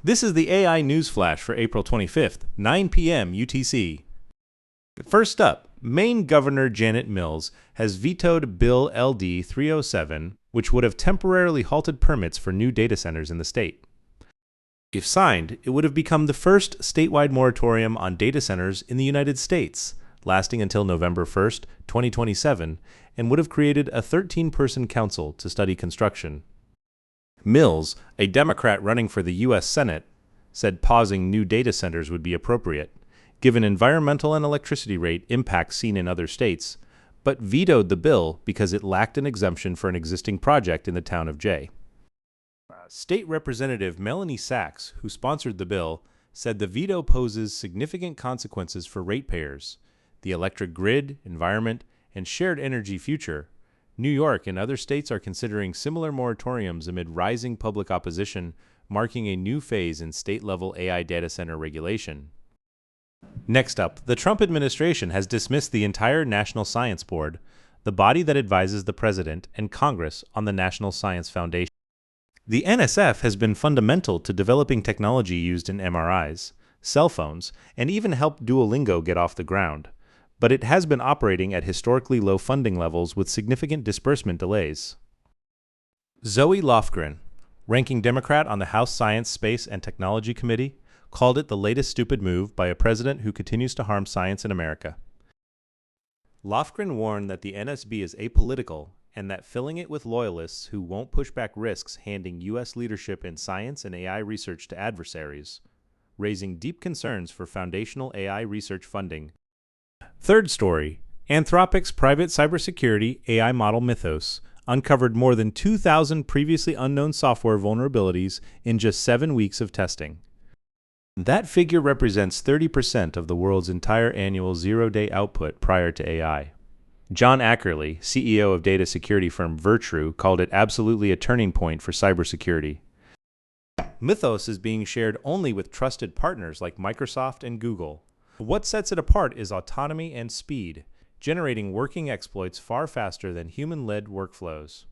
This is the AI News Flash for April 25th, 9 p.m. UTC. First up, Maine Governor Janet Mills has vetoed Bill LD 307, which would have temporarily halted permits for new data centers in the state. If signed, it would have become the first statewide moratorium on data centers in the United States, lasting until November 1st, 2027, and would have created a 13-person council to study construction. Mills, a Democrat running for the U.S. Senate, said pausing new data centers would be appropriate, given environmental and electricity rate impacts seen in other states, but vetoed the bill because it lacked an exemption for an existing project in the town of Jay. State Representative Melanie Sachs, who sponsored the bill, said the veto poses significant consequences for ratepayers, the electric grid, environment, and shared energy future. New York and other states are considering similar moratoriums amid rising public opposition, marking a new phase in state-level AI data center regulation. Next up, the Trump administration has dismissed the entire National Science Board, the body that advises the President and Congress on the National Science Foundation. The NSF has been fundamental to developing technology used in MRIs, cell phones, and even helped Duolingo get off the ground, but it has been operating at historically low funding levels with significant disbursement delays. Zoe Lofgren, ranking Democrat on the House Science, Space, and Technology Committee, called it the latest stupid move by a president who continues to harm science in America. Lofgren warned that the NSB is apolitical and that filling it with loyalists who won't push back risks handing U.S. leadership in science and AI research to adversaries, raising deep concerns for foundational AI research funding. Third story, Anthropic's private cybersecurity AI model Mythos uncovered more than 2,000 previously unknown software vulnerabilities in just 7 weeks of testing. That figure represents 30% of the world's entire annual zero-day output prior to AI. John Ackerley, CEO of data security firm Virtru, called it absolutely a turning point for cybersecurity. Mythos is being shared only with trusted partners like Microsoft and Google. What sets it apart is autonomy and speed, generating working exploits far faster than human-led workflows.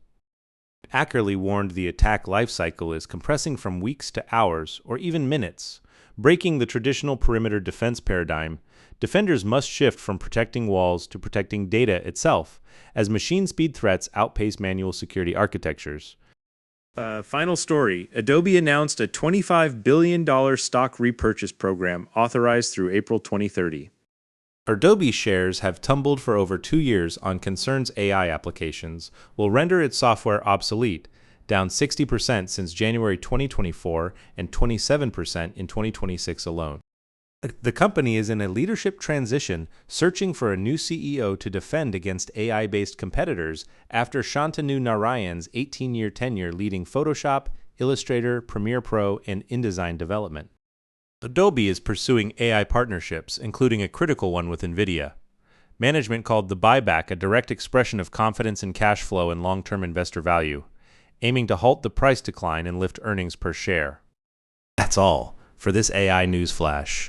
Ackerley warned the attack lifecycle is compressing from weeks to hours or even minutes. Breaking the traditional perimeter defense paradigm, defenders must shift from protecting walls to protecting data itself, as machine speed threats outpace manual security architectures. Final story, Adobe announced a $25 billion stock repurchase program authorized through April 2030. Adobe shares have tumbled for over 2 years on concerns AI applications will render its software obsolete, down 60% since January 2024 and 27% in 2026 alone. The company is in a leadership transition, searching for a new CEO to defend against AI-based competitors after Shantanu Narayan's 18-year tenure leading Photoshop, Illustrator, Premiere Pro, and InDesign development. Adobe is pursuing AI partnerships, including a critical one with NVIDIA. Management called the buyback a direct expression of confidence in cash flow and long-term investor value, aiming to halt the price decline and lift earnings per share. That's all for this AI News Flash.